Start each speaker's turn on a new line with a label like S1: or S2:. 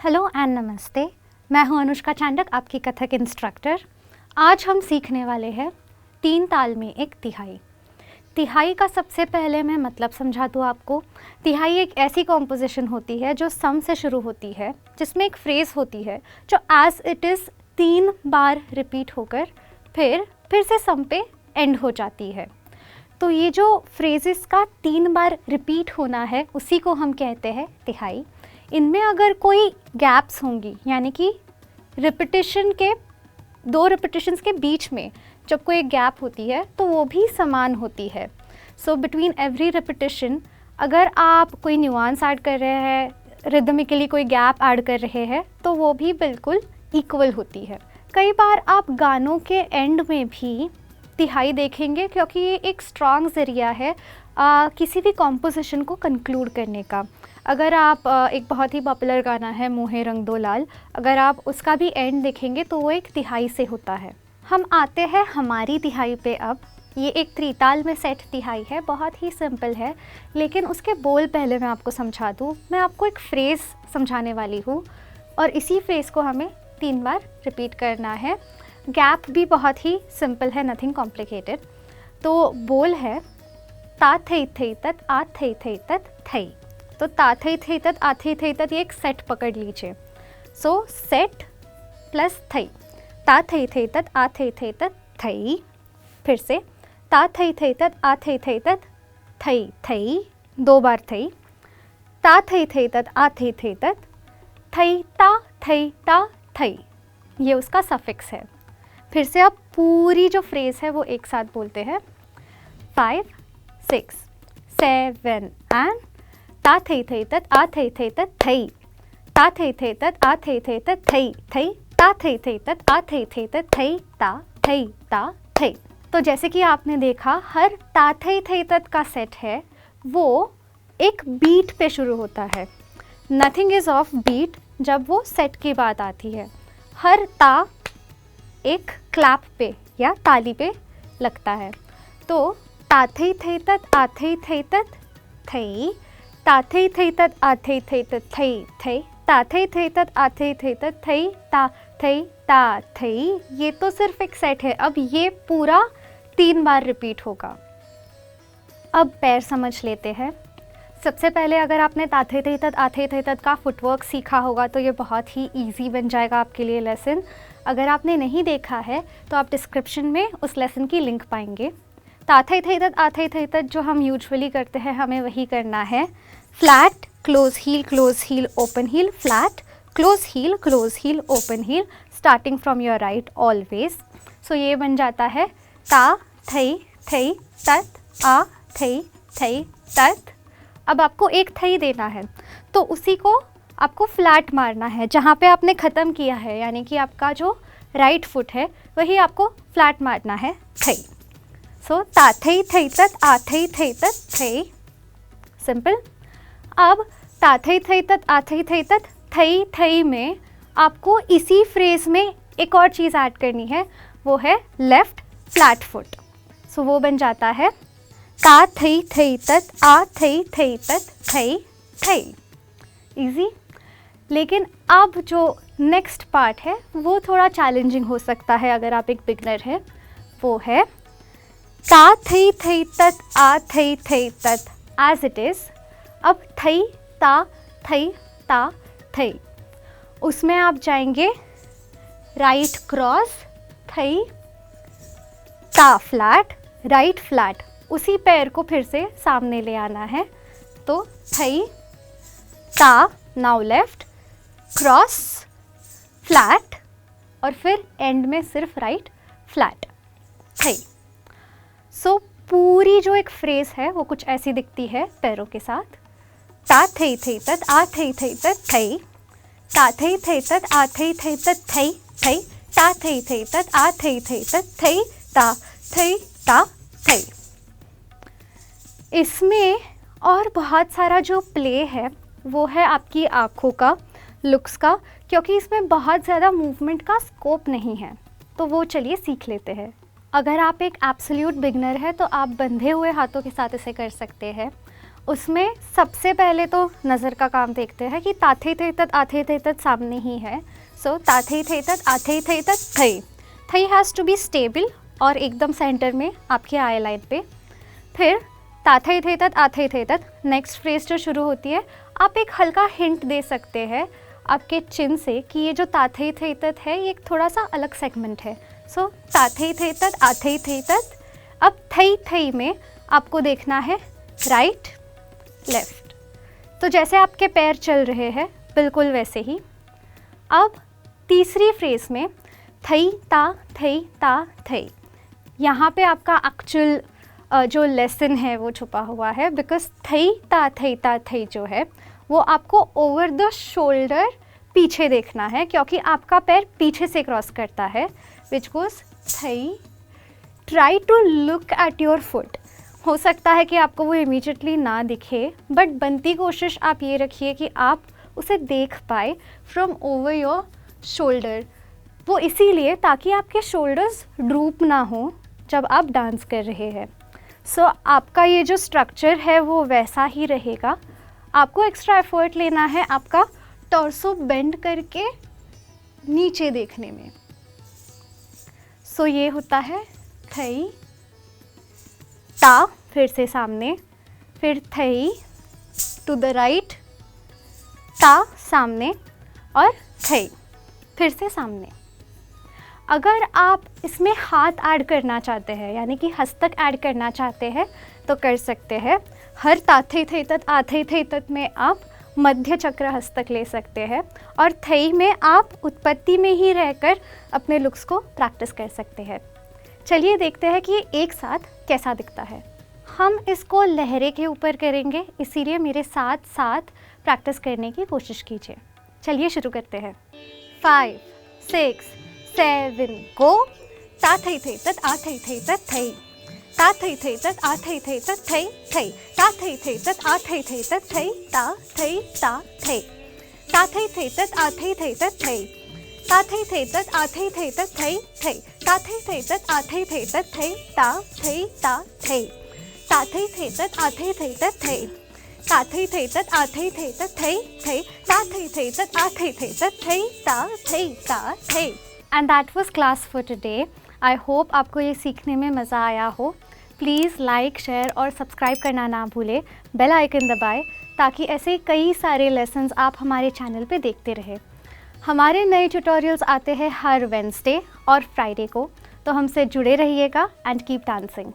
S1: Hello and नमस्ते। मैं हूं अनुष्का चांडक, आपकी कथक इंस्ट्रक्टर। आज हम सीखने वाले हैं 3 ताल में एक तिहाई। तिहाई का सबसे पहले मैं मतलब समझा दूँ आपको। तिहाई एक ऐसी कॉम्पोजिशन होती है जो सम से शुरू होती है, जिसमें एक फ्रेज़ होती है जो एज इट इज़ 3 बार रिपीट होकर फिर से सम पे एंड हो जाती है। तो ये जो फ्रेजेस का 3 बार रिपीट होना है उसी को हम कहते हैं तिहाई। इनमें अगर कोई गैप्स होंगी, यानी कि दो रिपीटिशंस के बीच में जब कोई गैप होती है तो वो भी समान होती है। सो बिटवीन एवरी रिपीटिशन अगर आप कोई न्यूआंस ऐड कर रहे हैं, रिदमिकली कोई गैप ऐड कर रहे हैं, तो वो भी बिल्कुल इक्वल होती है। कई बार आप गानों के एंड में भी तिहाई देखेंगे, क्योंकि ये एक स्ट्रॉन्ग ज़रिया है किसी भी कॉम्पोजिशन को कंक्लूड करने का। अगर आप एक बहुत ही पॉपुलर गाना है मोहे रंग दो लाल, अगर आप उसका भी एंड देखेंगे तो वो एक तिहाई से होता है। हम आते हैं हमारी तिहाई पे। अब ये एक त्रिताल में सेट तिहाई है, बहुत ही सिंपल है, लेकिन उसके बोल पहले मैं आपको समझा दूँ। मैं आपको एक फ्रेज़ समझाने वाली हूँ और इसी फ्रेज़ को हमें 3 बार रिपीट करना है। गैप भी बहुत ही सिंपल है, नथिंग कॉम्प्लिकेटेड। तो बोल है ता थई थई तत आ थई थई तत थई। तो ता थई थई तत आ थई थई तत, ये एक सेट पकड़ लीजिए। सो सेट प्लस थई, ता थई थई तत आ थई थई तत थई। फिर से ता थई थई तत आ थई थई तत थई थई, 2 बार थई। ता थई थई तत आ थई थई तत थई ता थई, ये उसका सफिक्स है। फिर से आप पूरी जो फ्रेज़ है वो एक साथ बोलते हैं। 5 6 7 एंड ता थई थई तत आ थई थई तत थई, ता थई थई तत आ थई थई तत थई थई, ता थई थई तत आ थई थई तत थई ता थई। तो जैसे कि आपने देखा, हर ता थई थई तत का सेट है वो एक बीट पे शुरू होता है। नथिंग इज़ ऑफ बीट जब वो सेट की बात आती है। हर ता एक क्लैप पे या ताली पे लगता है। तो ता थई थई तत आ थई थई तत थई, ता थई थई तत आ थई थई तत थई थई, ता थई थई तत आ थई थई तत थई ता थई। ये तो सिर्फ एक सेट है। अब ये पूरा 3 बार रिपीट होगा। अब पैर समझ लेते हैं। सबसे पहले अगर आपने ता थई थई तत आ थई थई तत का फुटवर्क सीखा होगा तो ये बहुत ही इजी बन जाएगा आपके लिए लेसन। अगर आपने नहीं देखा है तो आप डिस्क्रिप्शन में उस लेसन की लिंक पाएंगे। ता थई थई तत आ थई थई तत जो हम यूजुअली करते हैं, हमें वही करना है। Flat close heel open heel, flat close heel open heel, starting from your right always. So ये बन जाता है ता थई थई तत आ थई थई तत। अब आपको एक थई देना है तो उसी को आपको फ्लैट मारना है जहाँ पे आपने ख़त्म किया है, यानी कि आपका जो राइट फुट है वही आपको फ्लैट मारना है, थई। सो ता थई थई तत आ थई थई तत थई, सिंपल। अब ता थई थई तत आ थई थई तत थई थई में आपको इसी फ्रेज़ में एक और चीज़ ऐड करनी है, वो है लेफ़्ट फ्लैट फुट। सो वो बन जाता है ता थई थई तत आ थई थई तत थई थई। इजी। लेकिन अब जो नेक्स्ट पार्ट है वो थोड़ा चैलेंजिंग हो सकता है अगर आप एक बिगनर हैं। वो है ता थई थई तत आ थई थई तत एज इट इज़। अब थई ता थई, उसमें आप जाएंगे राइट क्रॉस, थई ता फ्लैट, राइट फ्लैट, उसी पैर को फिर से सामने ले आना है। तो थई ता, नाउ लेफ्ट क्रॉस फ्लैट, और फिर एंड में सिर्फ राइट फ्लैट, थई। सो पूरी जो एक फ्रेज़ है वो कुछ ऐसी दिखती है पैरों के साथ। ता थई थई तत आ थई थई तत थई, ता थई थई तत आ थई थई तत थई थई, ता थई थई तत आ थई थई तत थई ता थई। इसमें और बहुत सारा जो प्ले है वो है आपकी आँखों का, लुक्स का, क्योंकि इसमें बहुत ज़्यादा मूवमेंट का स्कोप नहीं है। तो वो चलिए सीख लेते हैं। अगर आप एक एब्सोल्यूट बिगनर है तो आप बंधे हुए हाथों के साथ इसे कर सकते हैं, उसमें सबसे पहले तो नज़र का काम देखते हैं कि ताथे थे तत आथे थे तत सामने ही है। सो ताथे थे तत आथे थे तत थई, थई हैज़ टू बी स्टेबल और एकदम सेंटर में आपके आई लाइन पे। फिर ताथे थे तत आथे थे तत, नेक्स्ट फ्रेज जो शुरू होती है, आप एक हल्का हिंट दे सकते हैं आपके चिन से कि ये जो ताथे थे तत है ये एक थोड़ा सा अलग सेगमेंट है। सो ताथे थे तत आथे थे तत। अब थई थई में आपको देखना है राइट लेफ्ट, तो जैसे आपके पैर चल रहे हैं बिल्कुल वैसे ही। अब तीसरी फ्रेज में थई ता थई, यहाँ पे आपका एक्चुअल जो लेसन है वो छुपा हुआ है, बिकॉज थई ता थई जो है वो आपको ओवर द शोल्डर पीछे देखना है, क्योंकि आपका पैर पीछे से क्रॉस करता है, which goes thigh. Try to look at your foot. हो सकता है कि आपको वो इमीडिएटली ना दिखे, बट बनती कोशिश आप ये रखिए कि आप उसे देख पाए फ्रॉम ओवर योर शोल्डर। वो इसीलिए ताकि आपके शोल्डर्स ड्रूप ना हो जब आप डांस कर रहे हैं। सो आपका ये जो स्ट्रक्चर है वो वैसा ही रहेगा। आपको एक्स्ट्रा एफर्ट लेना है आपका टॉर्सो बेंड करके नीचे देखने में। सो ये होता है थई ता, फिर से सामने, फिर थई टू द राइट, ता सामने और थई फिर से सामने। अगर आप इसमें हाथ ऐड करना चाहते हैं, यानी कि हस्तक ऐड करना चाहते हैं, तो कर सकते हैं। हर ताथे थे तत आथे थे तत में आप मध्य चक्र हस्तक ले सकते हैं, और थई में आप उत्पत्ति में ही रहकर अपने लुक्स को प्रैक्टिस कर सकते हैं। चलिए देखते हैं कि ये एक साथ कैसा दिखता है। हम इसको लहरे के ऊपर करेंगे, इसीलिए मेरे साथ साथ प्रैक्टिस करने की कोशिश कीजिए। चलिए शुरू करते हैं। 5 6 7 गो। ता थई थे तत आ थई थे तत थई, ता थई थे तत आ थई थे तत थई थई, ता थई थे तत आ थई थे तत थई ता थई ता थई, ता थई थे तत आ थई थे तत थई, ता थई थे तत आ थई थे तत थई थई, ता थई थे तत आ थई थे तत थई ता थई ता थई, ता थई थे तत आ थई थे तत थई, ता थई थे तत आ थई थे तत थई थई, ता थई थे तत आ थई थे तत थई ता थई ता थई। And that was class for today. I hope आपको ये सीखने में मज़ा आया हो। प्लीज़ लाइक, शेयर और सब्सक्राइब करना ना भूलें। बेल आइकन दबाएं ताकि ऐसे कई सारे लेसन्स आप हमारे चैनल पे देखते रहें। हमारे नए ट्यूटोरियल्स आते हैं हर वेडनेसडे और फ्राइडे को, तो हमसे जुड़े रहिएगा एंड कीप डांसिंग।